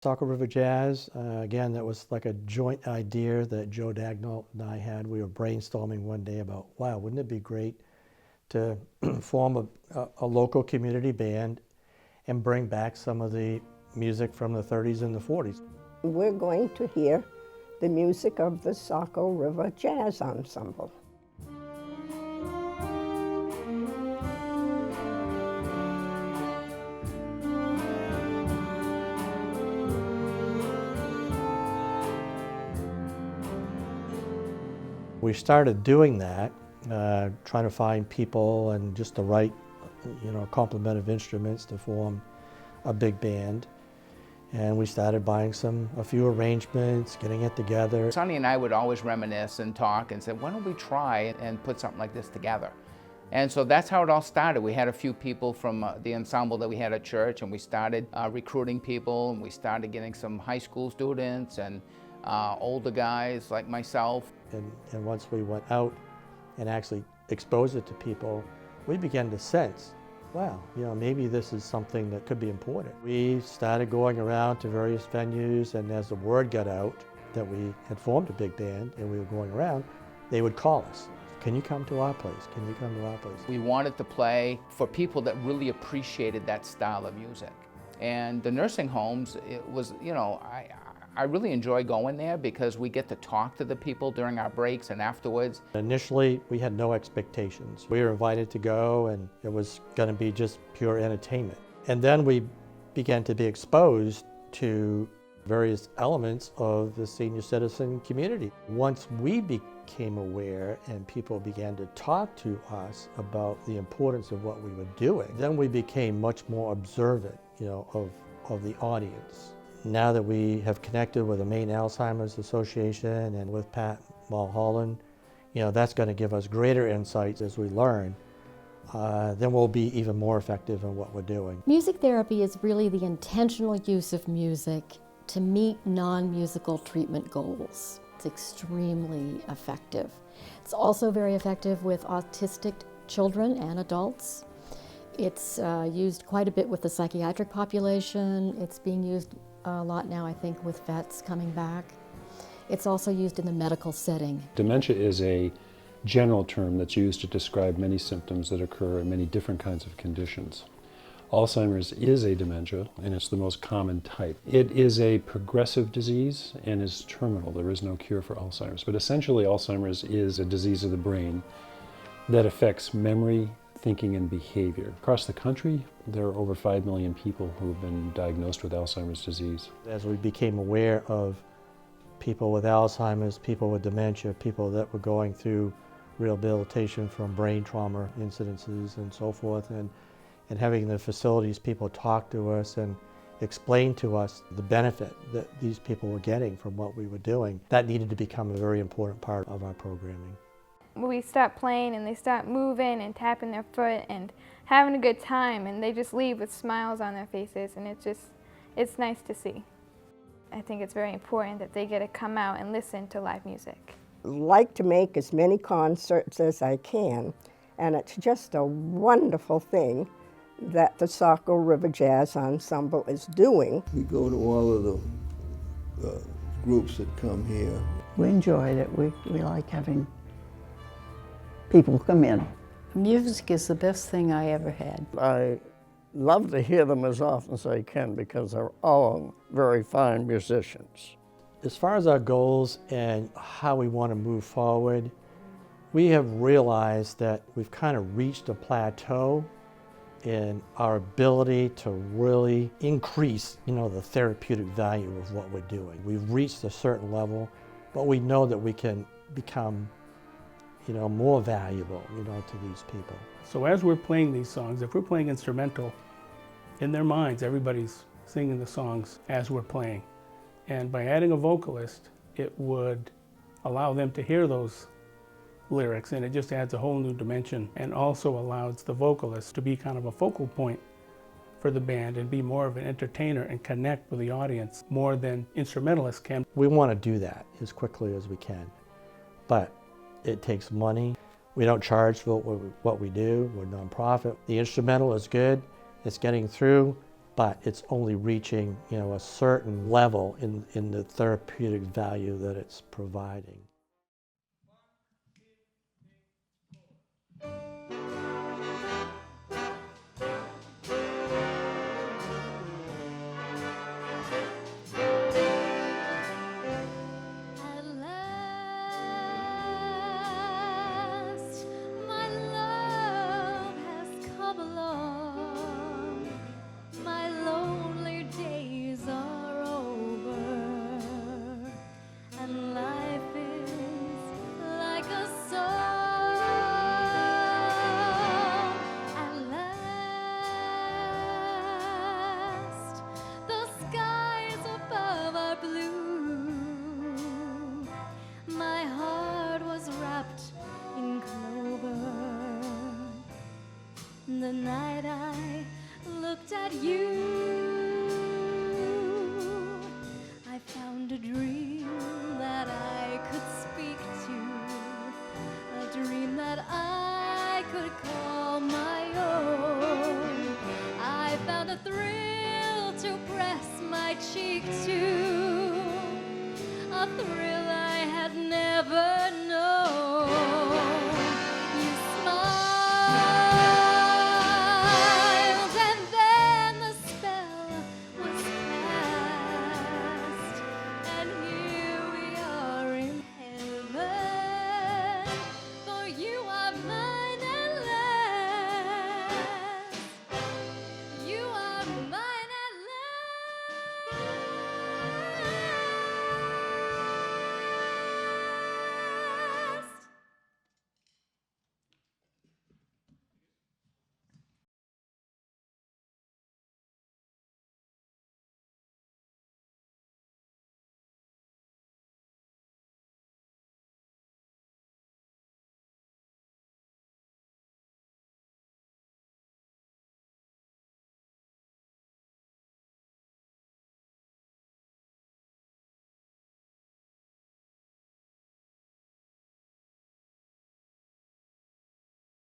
Saco River Jazz, again, that was like a joint idea that Joe Dagnall and I had. We were brainstorming one day about, wow, wouldn't it be great to form a local community band and bring back some of the music from the 30s and the 40s. We're going to hear the music of the Saco River Jazz Ensemble. We started doing that, trying to find people and just the right, complement of instruments to form a big band. And we started buying a few arrangements, getting it together. Sonny and I would always reminisce and talk and say, why don't we try and put something like this together? And so that's how it all started. We had a few people from the ensemble that we had at church, and we started recruiting people, and we started getting some high school students and older guys like myself. And once we went out and actually exposed it to people, we began to sense, wow, maybe this is something that could be important. We started going around to various venues, and as the word got out that we had formed a big band and we were going around, they would call us. Can you come to our place? Can you come to our place? We wanted to play for people that really appreciated that style of music. And the nursing homes, it was, I really enjoy going there because we get to talk to the people during our breaks and afterwards. Initially, we had no expectations. We were invited to go, and it was going to be just pure entertainment. And then we began to be exposed to various elements of the senior citizen community. Once we became aware and people began to talk to us about the importance of what we were doing, then we became much more observant, of the audience. Now that we have connected with the Maine Alzheimer's Association and with Pat Mulholland, that's going to give us greater insights as we learn. Then we'll be even more effective in what we're doing. Music therapy is really the intentional use of music to meet non-musical treatment goals. It's extremely effective. It's also very effective with autistic children and adults. It's used quite a bit with the psychiatric population. It's being used a lot now, I think, with vets coming back. It's also used in the medical setting. Dementia is a general term that's used to describe many symptoms that occur in many different kinds of conditions. Alzheimer's is a dementia, and it's the most common type. It is a progressive disease and is terminal. There is no cure for Alzheimer's. But essentially, Alzheimer's is a disease of the brain that affects memory, thinking, and behavior. Across the country, there are over 5 million people who have been diagnosed with Alzheimer's disease. As we became aware of people with Alzheimer's, people with dementia, people that were going through rehabilitation from brain trauma incidences and so forth, and having the facilities people talk to us and explain to us the benefit that these people were getting from what we were doing, that needed to become a very important part of our programming. We start playing and they start moving and tapping their foot and having a good time, and they just leave with smiles on their faces, and it's nice to see. I think it's very important that they get to come out and listen to live music. I like to make as many concerts as I can, and it's just a wonderful thing that the Saco River Jazz Ensemble is doing. We go to all of the groups that come here. We enjoyed it. We like having people come in. Music is the best thing I ever had. I love to hear them as often as I can because they're all very fine musicians. As far as our goals and how we want to move forward, we have realized that we've kind of reached a plateau in our ability to really increase, the therapeutic value of what we're doing. We've reached a certain level, but we know that we can become more valuable, to these people. So as we're playing these songs, if we're playing instrumental, in their minds, everybody's singing the songs as we're playing. And by adding a vocalist, it would allow them to hear those lyrics, and it just adds a whole new dimension, and also allows the vocalist to be kind of a focal point for the band and be more of an entertainer and connect with the audience more than instrumentalists can. We want to do that as quickly as we can, but it takes money. We don't charge for what we do. We're a nonprofit. The instrumental is good. It's getting through. but it's only reaching, a certain level in the therapeutic value that it's providing. The night I looked at you, I found a dream that I could speak to, a dream that I could call